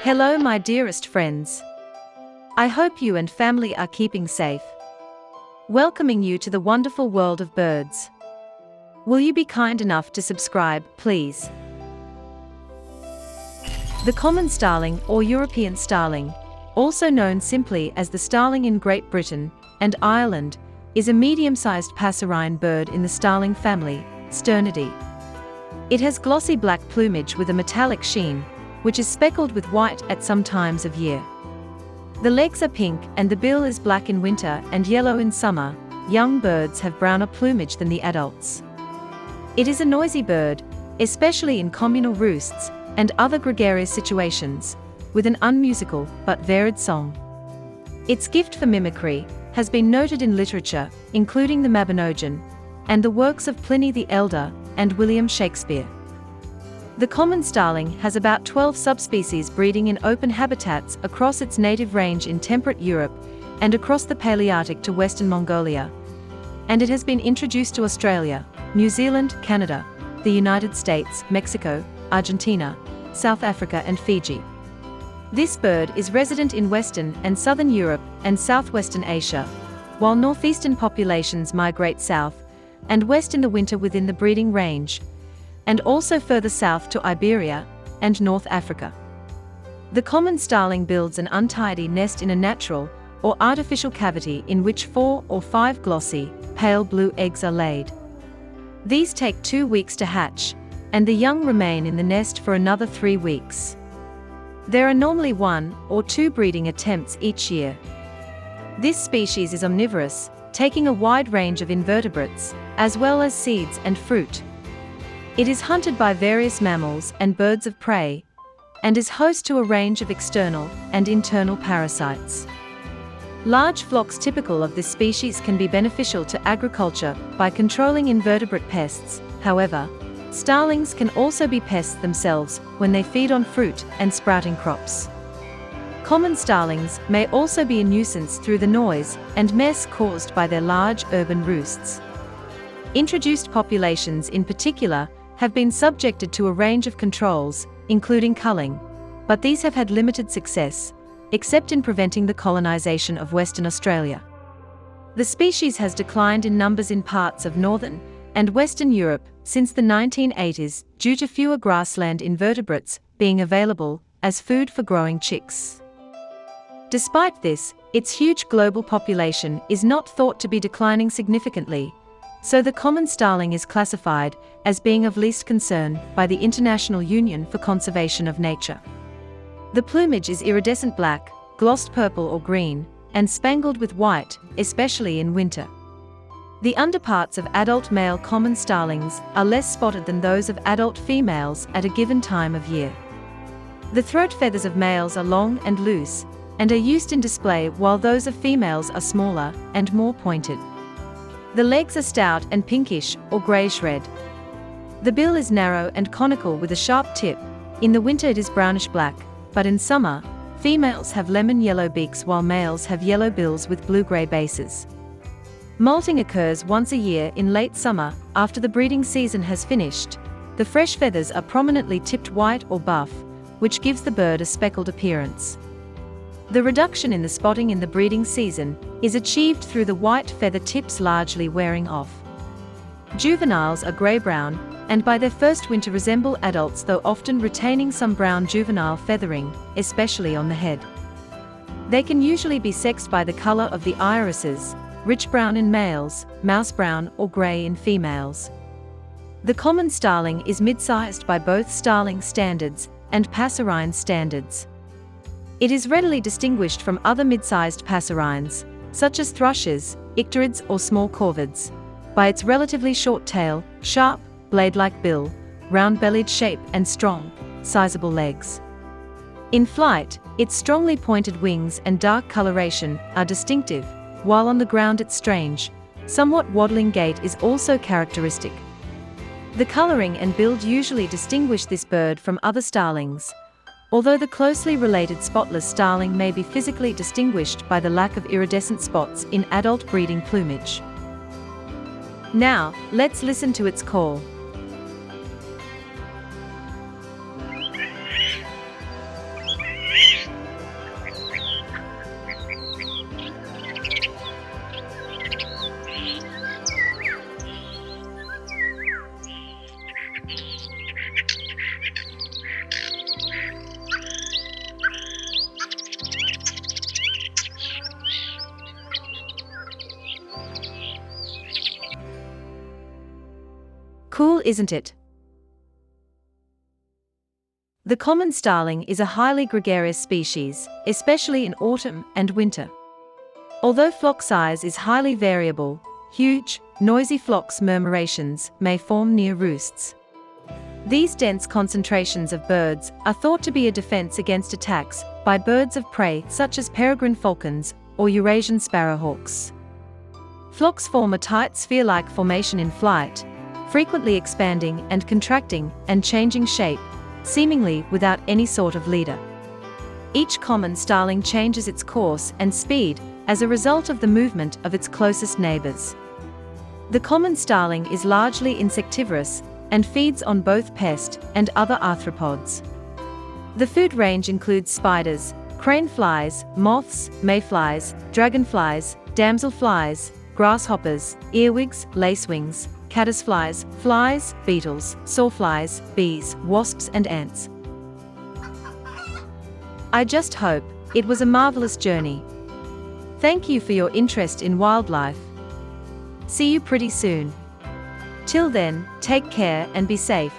Hello, my dearest friends. I hope you and family are keeping safe. Welcoming you to the wonderful world of birds. Will you be kind enough to subscribe, please? The common starling or European starling, also known simply as the starling in Great Britain and Ireland, is a medium-sized passerine bird in the starling family, Sturnidae. It has glossy black plumage with a metallic sheen, which is speckled with white at some times of year. The legs are pink and the bill is black in winter and yellow in summer. Young birds have browner plumage than the adults. It is a noisy bird, especially in communal roosts and other gregarious situations, with an unmusical but varied song. Its gift for mimicry has been noted in literature, including the Mabinogion, and the works of Pliny the Elder and William Shakespeare. The common starling has about 12 subspecies breeding in open habitats across its native range in temperate Europe and across the Palearctic to western Mongolia, and it has been introduced to Australia, New Zealand, Canada, the United States, Mexico, Argentina, South Africa and Fiji. This bird is resident in Western and Southern Europe and Southwestern Asia, while northeastern populations migrate south and west in the winter within the breeding range, and also further south to Iberia and North Africa. The common starling builds an untidy nest in a natural or artificial cavity in which 4 or 5 glossy, pale blue eggs are laid. These take 2 weeks to hatch, and the young remain in the nest for another 3 weeks. There are normally 1 or 2 breeding attempts each year. This species is omnivorous, taking a wide range of invertebrates, as well as seeds and fruit. It is hunted by various mammals and birds of prey, and is host to a range of external and internal parasites. Large flocks typical of this species can be beneficial to agriculture by controlling invertebrate pests. However, starlings can also be pests themselves when they feed on fruit and sprouting crops. Common starlings may also be a nuisance through the noise and mess caused by their large urban roosts. Introduced populations in particular have been subjected to a range of controls, including culling, but these have had limited success, except in preventing the colonization of Western Australia. The species has declined in numbers in parts of Northern and Western Europe since the 1980s due to fewer grassland invertebrates being available as food for growing chicks. Despite this, its huge global population is not thought to be declining significantly, so the common starling is classified as being of least concern by the International Union for Conservation of Nature. The plumage is iridescent black, glossed purple or green, and spangled with white, especially in winter. The underparts of adult male common starlings are less spotted than those of adult females at a given time of year. The throat feathers of males are long and loose, and are used in display, while those of females are smaller and more pointed. The legs are stout and pinkish or grayish-red. The bill is narrow and conical with a sharp tip. In the winter it is brownish-black, but in summer, females have lemon-yellow beaks while males have yellow bills with blue-gray bases. Molting occurs once a year in late summer, after the breeding season has finished. The fresh feathers are prominently tipped white or buff, which gives the bird a speckled appearance. The reduction in the spotting in the breeding season is achieved through the white feather tips largely wearing off. Juveniles are grey-brown, and by their first winter resemble adults, though often retaining some brown juvenile feathering, especially on the head. They can usually be sexed by the color of the irises, rich brown in males, mouse brown or grey in females. The common starling is mid-sized by both starling standards and passerine standards. It is readily distinguished from other mid-sized passerines, such as thrushes, icterids or small corvids, by its relatively short tail, sharp, blade-like bill, round-bellied shape and strong, sizable legs. In flight, its strongly pointed wings and dark coloration are distinctive, while on the ground its strange, somewhat waddling gait is also characteristic. The coloring and build usually distinguish this bird from other starlings, although the closely related spotless starling may be physically distinguished by the lack of iridescent spots in adult breeding plumage. Now, let's listen to its call. Cool, isn't it? The common starling is a highly gregarious species, especially in autumn and winter. Although flock size is highly variable, huge, noisy flocks murmurations may form near roosts. These dense concentrations of birds are thought to be a defense against attacks by birds of prey such as peregrine falcons or Eurasian sparrowhawks. Flocks form a tight sphere-like formation in flight, frequently expanding and contracting and changing shape, seemingly without any sort of leader. Each common starling changes its course and speed as a result of the movement of its closest neighbors. The common starling is largely insectivorous and feeds on both pest and other arthropods. The food range includes spiders, crane flies, moths, mayflies, dragonflies, damselflies, grasshoppers, earwigs, lacewings, caddisflies, flies, beetles, sawflies, bees, wasps and ants. I just hope it was a marvelous journey. Thank you for your interest in wildlife. See you pretty soon. Till then, take care and be safe.